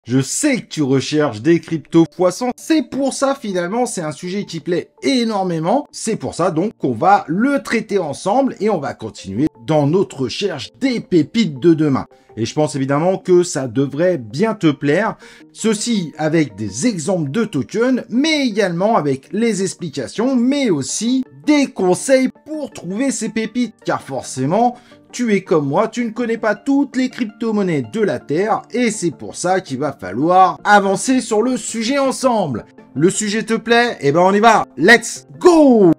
Je sais que tu recherches des cryptos poissons. C'est pour ça, finalement, c'est un sujet qui plaît énormément. C'est pour ça, donc, qu'on va le traiter ensemble et on va continuer dans notre recherche des pépites de demain. Et je pense évidemment que ça devrait bien te plaire. Ceci avec des exemples de tokens, mais également avec les explications, mais aussi des conseils pour trouver ces pépites. Car forcément, tu es comme moi, tu ne connais pas toutes les crypto-monnaies de la Terre et c'est pour ça qu'il va falloir avancer sur le sujet ensemble. Le sujet te plaît? Eh ben on y va, let's go!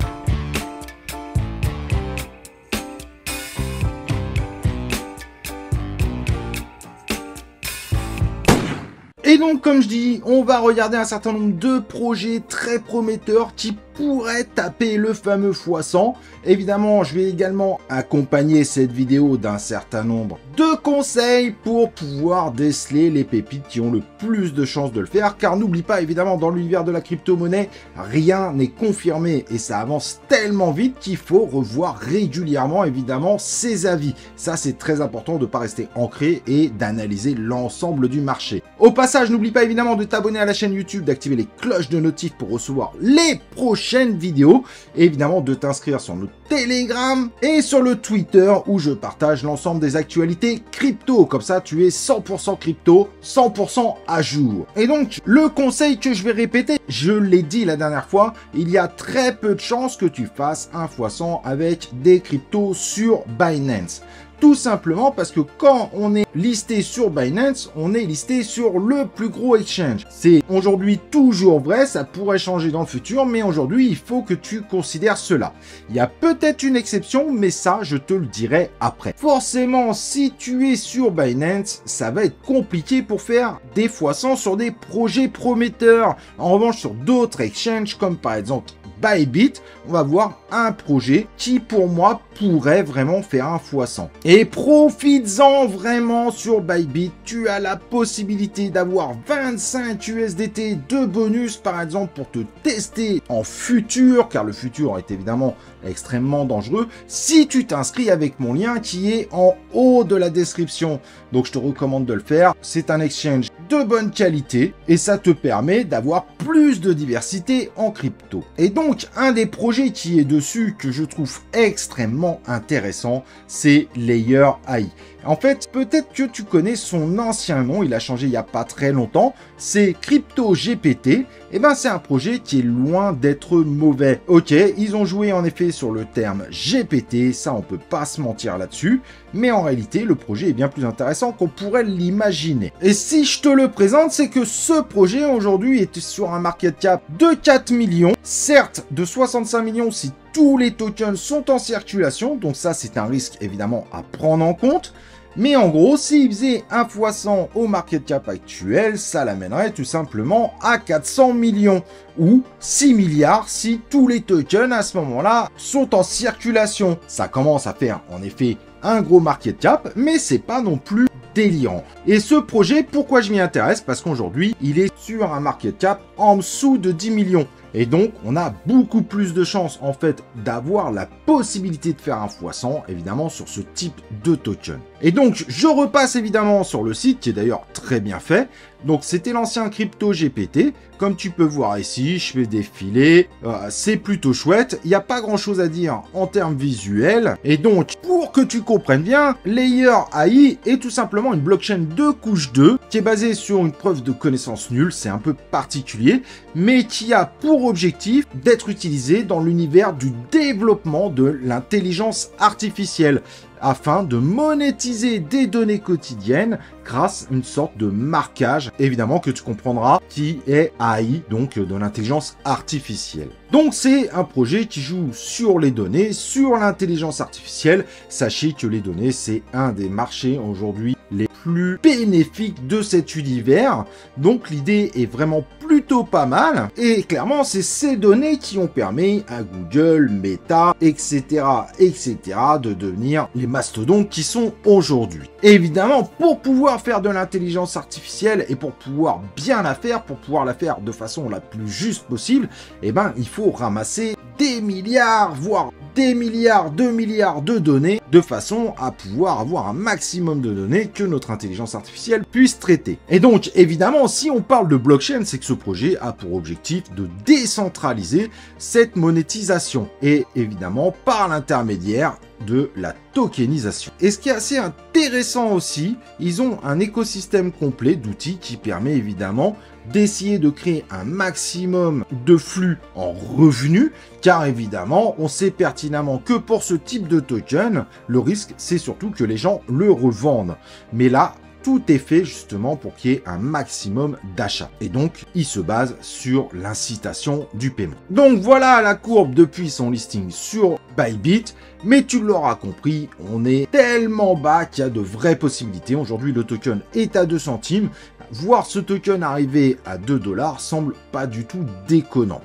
Et donc, comme je dis, on va regarder un certain nombre de projets très prometteurs qui pourraient taper le fameux x100. Évidemment, je vais également accompagner cette vidéo d'un certain nombre de conseils pour pouvoir déceler les pépites qui ont le plus de chances de le faire. Car n'oublie pas, évidemment, dans l'univers de la crypto-monnaie, rien n'est confirmé et ça avance tellement vite qu'il faut revoir régulièrement, évidemment, ses avis. Ça, c'est très important de ne pas rester ancré et d'analyser l'ensemble du marché. Au passage, n'oublie pas évidemment de t'abonner à la chaîne YouTube, d'activer les cloches de notif pour recevoir les prochaines vidéos, et évidemment de t'inscrire sur notre Telegram et sur le Twitter où je partage l'ensemble des actualités crypto. Comme ça, tu es 100% crypto, 100% à jour. Et donc, le conseil que je vais répéter, je l'ai dit la dernière fois, il y a très peu de chances que tu fasses un x100 avec des cryptos sur Binance. Tout simplement parce que quand on est listé sur Binance, on est listé sur le plus gros exchange. C'est aujourd'hui toujours vrai, ça pourrait changer dans le futur, mais aujourd'hui, il faut que tu considères cela. Il y a peut-être une exception, mais ça, je te le dirai après. Forcément, si tu es sur Binance, ça va être compliqué pour faire des x100 sur des projets prometteurs. En revanche, sur d'autres exchanges, comme par exemple Bybit, on va voir un projet qui pour moi pourrait vraiment faire un x100. Et profites-en vraiment sur Bybit, tu as la possibilité d'avoir 25 USDT de bonus par exemple pour te tester en futur, car le futur est évidemment extrêmement dangereux, si tu t'inscris avec mon lien qui est en haut de la description. Donc je te recommande de le faire, c'est un exchange de bonne qualité et ça te permet d'avoir plus de diversité en crypto. Et donc un des projets qui est dessus que je trouve extrêmement intéressant, c'est Layer AI. En fait, peut-être que tu connais son ancien nom, il a changé il n'y a pas très longtemps, c'est CryptoGPT. Et ben c'est un projet qui est loin d'être mauvais. Ok, ils ont joué en effet sur le terme GPT, ça on peut pas se mentir là-dessus, mais en réalité le projet est bien plus intéressant qu'on pourrait l'imaginer. Et si je te le présente, c'est que ce projet aujourd'hui est sur un market cap de 4 millions, certes de 65 millions si tous les tokens sont en circulation, donc ça c'est un risque évidemment à prendre en compte. Mais en gros, s'il faisait un x100 au market cap actuel, ça l'amènerait tout simplement à 400 millions ou 6 milliards si tous les tokens à ce moment-là sont en circulation. Ça commence à faire en effet un gros market cap, mais c'est pas non plus délirant. Et ce projet, pourquoi je m'y intéresse? Parce qu'aujourd'hui, il est sur un market cap en dessous de 10 millions. Et donc, on a beaucoup plus de chances, en fait, d'avoir la possibilité de faire un x100, évidemment, sur ce type de token. Et donc, je repasse évidemment sur le site, qui est d'ailleurs très bien fait. Donc, c'était l'ancien CryptoGPT. Comme tu peux voir ici, je fais défiler. C'est plutôt chouette. Il n'y a pas grand-chose à dire en termes visuels. Et donc, pour que tu comprennes bien, Layer AI est tout simplement une blockchain de couche 2 qui est basée sur une preuve de connaissance nulle. C'est un peu particulier, mais qui a pour objectif d'être utilisé dans l'univers du développement de l'intelligence artificielle, afin de monétiser des données quotidiennes grâce à une sorte de marquage, évidemment que tu comprendras, qui est AI, donc de l'intelligence artificielle. Donc c'est un projet qui joue sur les données, sur l'intelligence artificielle. Sachez que les données, c'est un des marchés aujourd'hui les plus bénéfiques de cet univers. Donc l'idée est vraiment plutôt pas mal. Et clairement, c'est ces données qui ont permis à Google, Meta, etc., etc. de devenir les mastodontes qui sont aujourd'hui. Évidemment, pour pouvoir faire de l'intelligence artificielle et pour pouvoir bien la faire, pour pouvoir la faire de façon la plus juste possible, eh ben, il faut ramasser des milliards, voire des milliards de données, de façon à pouvoir avoir un maximum de données que notre intelligence artificielle puisse traiter. Et donc, évidemment, si on parle de blockchain, c'est que ce projet a pour objectif de décentraliser cette monétisation, et évidemment par l'intermédiaire de la tokenisation. Et ce qui est assez intéressant aussi, ils ont un écosystème complet d'outils qui permet évidemment d'essayer de créer un maximum de flux en revenus, car évidemment, on sait pertinemment que pour ce type de token, le risque, c'est surtout que les gens le revendent. Mais là, tout est fait justement pour qu'il y ait un maximum d'achats. Et donc, il se base sur l'incitation du paiement. Donc voilà la courbe depuis son listing sur Bybit. Mais tu l'auras compris, on est tellement bas qu'il y a de vraies possibilités. Aujourd'hui, le token est à 2 centimes. Voir ce token arriver à 2 $ semble pas du tout déconnant.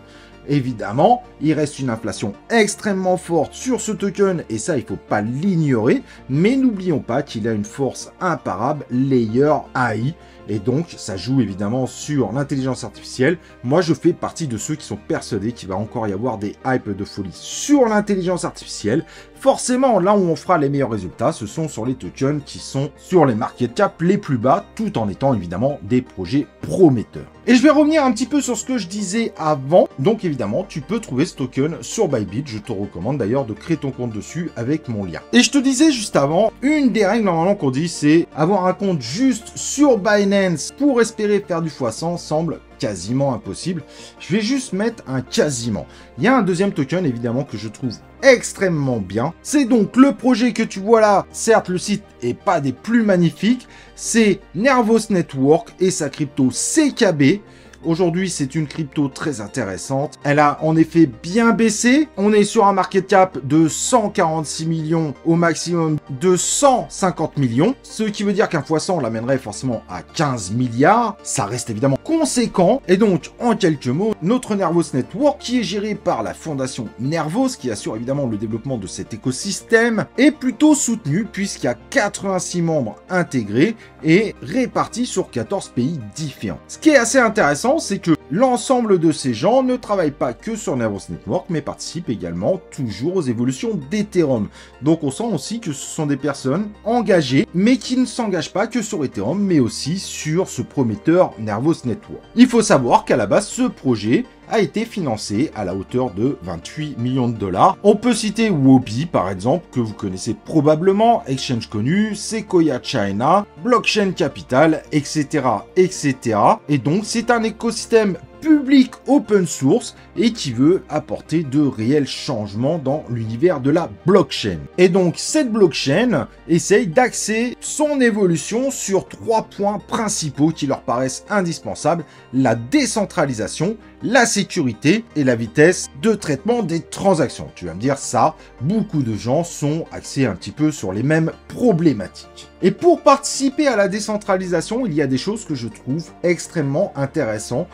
Évidemment, il reste une inflation extrêmement forte sur ce token, et ça, il ne faut pas l'ignorer, mais n'oublions pas qu'il a une force imparable, Layer AI, et donc ça joue évidemment sur l'intelligence artificielle. Moi, je fais partie de ceux qui sont persuadés qu'il va encore y avoir des hypes de folie sur l'intelligence artificielle. Forcément, là où on fera les meilleurs résultats, ce sont sur les tokens qui sont sur les market cap les plus bas, tout en étant évidemment des projets prometteurs. Et je vais revenir un petit peu sur ce que je disais avant. Donc évidemment, tu peux trouver ce token sur Bybit. Je te recommande d'ailleurs de créer ton compte dessus avec mon lien. Et je te disais juste avant, une des règles normalement qu'on dit, c'est avoir un compte juste sur Binance pour espérer faire du x100 semble quasiment impossible. Je vais juste mettre un quasiment. Il y a un deuxième token évidemment que je trouve extrêmement bien. C'est donc le projet que tu vois là. Certes, le site est pas des plus magnifiques. C'est Nervos Network et sa crypto CKB. Aujourd'hui, c'est une crypto très intéressante. Elle a en effet bien baissé. On est sur un market cap de 146 millions au maximum de 150 millions. Ce qui veut dire qu'un x100 l'amènerait forcément à 15 milliards. Ça reste évidemment conséquent. Et donc, en quelques mots, notre Nervos Network, qui est géré par la fondation Nervos, qui assure évidemment le développement de cet écosystème, est plutôt soutenu puisqu'il y a 86 membres intégrés et répartis sur 14 pays différents. Ce qui est assez intéressant, c'est que l'ensemble de ces gens ne travaillent pas que sur Nervos Network, mais participent également toujours aux évolutions d'Ethereum. Donc on sent aussi que ce sont des personnes engagées, mais qui ne s'engagent pas que sur Ethereum, mais aussi sur ce prometteur Nervos Network. Il faut savoir qu'à la base, ce projet a été financé à la hauteur de 28 millions de $. On peut citer Huobi, par exemple, que vous connaissez probablement, exchange connu, Sequoia China, Blockchain Capital, etc., etc. Et donc, c'est un écosystème public open source et qui veut apporter de réels changements dans l'univers de la blockchain. Et donc cette blockchain essaye d'axer son évolution sur 3 points principaux qui leur paraissent indispensables: la décentralisation, la sécurité et la vitesse de traitement des transactions. Tu vas me dire ça, beaucoup de gens sont axés un petit peu sur les mêmes problématiques. Et pour participer à la décentralisation, il y a des choses que je trouve extrêmement intéressantes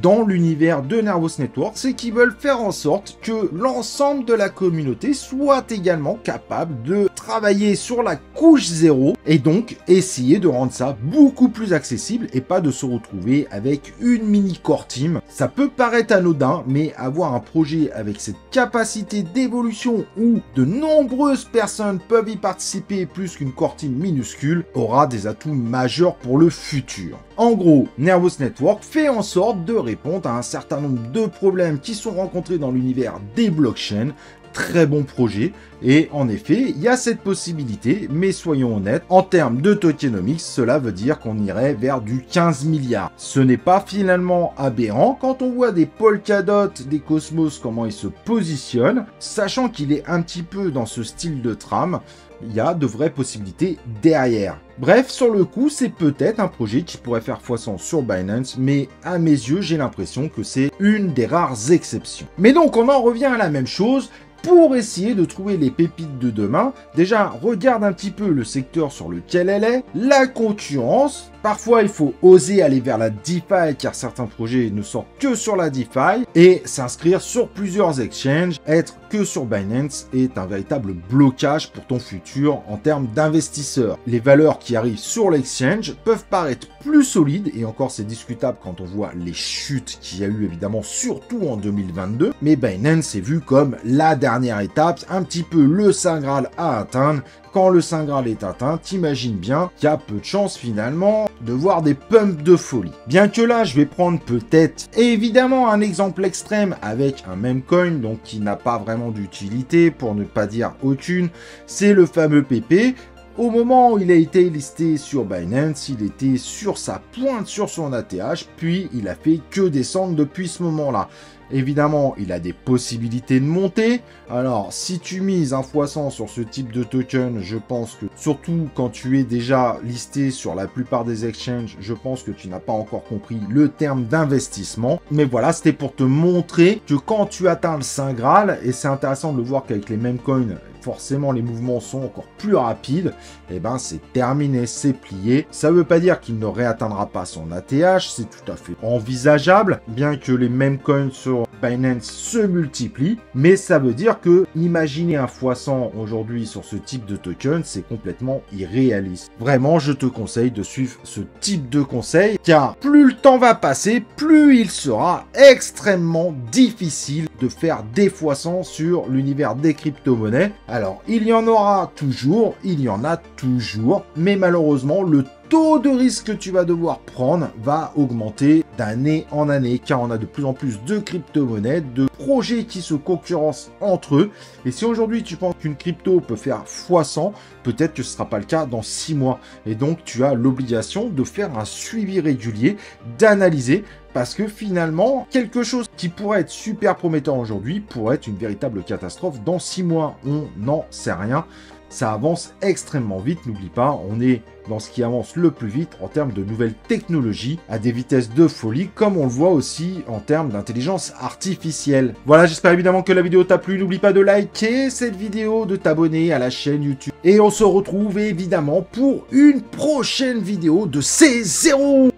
dans l'univers de Nervos Network, c'est qu'ils veulent faire en sorte que l'ensemble de la communauté soit également capable de travailler sur la couche zéro et donc essayer de rendre ça beaucoup plus accessible et pas de se retrouver avec une mini core team. Ça peut paraître anodin, mais avoir un projet avec cette capacité d'évolution où de nombreuses personnes peuvent y participer plus qu'une core team minuscule aura des atouts majeurs pour le futur. En gros, Nervos Network fait en sorte de répondre à un certain nombre de problèmes qui sont rencontrés dans l'univers des blockchains. Très bon projet, et en effet, il y a cette possibilité, mais soyons honnêtes, en termes de tokenomics, cela veut dire qu'on irait vers du 15 milliards. Ce n'est pas finalement aberrant quand on voit des Polkadot, des Cosmos, comment ils se positionnent, sachant qu'il est un petit peu dans ce style de trame. Il y a de vraies possibilités derrière. Bref, sur le coup, c'est peut-être un projet qui pourrait faire x100 sur Binance, mais à mes yeux, j'ai l'impression que c'est une des rares exceptions. Mais donc, on en revient à la même chose. Pour essayer de trouver les pépites de demain, déjà, regarde un petit peu le secteur sur lequel elle est, la concurrence, Parfois, il faut oser aller vers la DeFi car certains projets ne sortent que sur la DeFi et s'inscrire sur plusieurs exchanges, être que sur Binance est un véritable blocage pour ton futur en termes d'investisseurs. Les valeurs qui arrivent sur l'exchange peuvent paraître plus solides et encore c'est discutable quand on voit les chutes qu'il y a eu évidemment surtout en 2022, mais Binance est vu comme la dernière étape, un petit peu le Saint Graal à atteindre. Quand le Saint Graal est atteint, t'imagines bien qu'il y a peu de chances finalement de voir des pumps de folie. Bien que là, je vais prendre peut-être évidemment un exemple extrême avec un meme coin, donc qui n'a pas vraiment d'utilité, pour ne pas dire aucune, c'est le fameux PP. Au moment où il a été listé sur Binance, il était sur sa pointe sur son ATH, puis il a fait que descendre depuis ce moment-là. Évidemment, il a des possibilités de monter. Alors, si tu mises un x100 sur ce type de token, je pense que, surtout quand tu es déjà listé sur la plupart des exchanges, je pense que tu n'as pas encore compris le terme d'investissement. Mais voilà, c'était pour te montrer que quand tu atteins le Saint Graal, et c'est intéressant de le voir qu'avec les mêmes coins, forcément les mouvements sont encore plus rapides, et ben c'est terminé, c'est plié. Ça ne veut pas dire qu'il ne réatteindra pas son ATH, c'est tout à fait envisageable, bien que les mêmes coins sur Binance se multiplient, mais ça veut dire que imaginer un x100 aujourd'hui sur ce type de token, c'est complètement irréaliste. Vraiment, je te conseille de suivre ce type de conseil, car plus le temps va passer, plus il sera extrêmement difficile de faire des x100 sur l'univers des crypto-monnaies. Alors, il y en aura toujours, il y en a toujours, mais malheureusement, le taux de risque que tu vas devoir prendre va augmenter d'année en année, car on a de plus en plus de crypto-monnaies, de projets qui se concurrencent entre eux. Et si aujourd'hui tu penses qu'une crypto peut faire x100, peut-être que ce ne sera pas le cas dans 6 mois. Et donc tu as l'obligation de faire un suivi régulier, d'analyser, parce que finalement, quelque chose qui pourrait être super prometteur aujourd'hui pourrait être une véritable catastrophe dans 6 mois. On n'en sait rien. Ça avance extrêmement vite, n'oublie pas, on est dans ce qui avance le plus vite en termes de nouvelles technologies à des vitesses de folie, comme on le voit aussi en termes d'intelligence artificielle. Voilà, j'espère évidemment que la vidéo t'a plu, n'oublie pas de liker cette vidéo, de t'abonner à la chaîne YouTube. Et on se retrouve évidemment pour une prochaine vidéo de C0.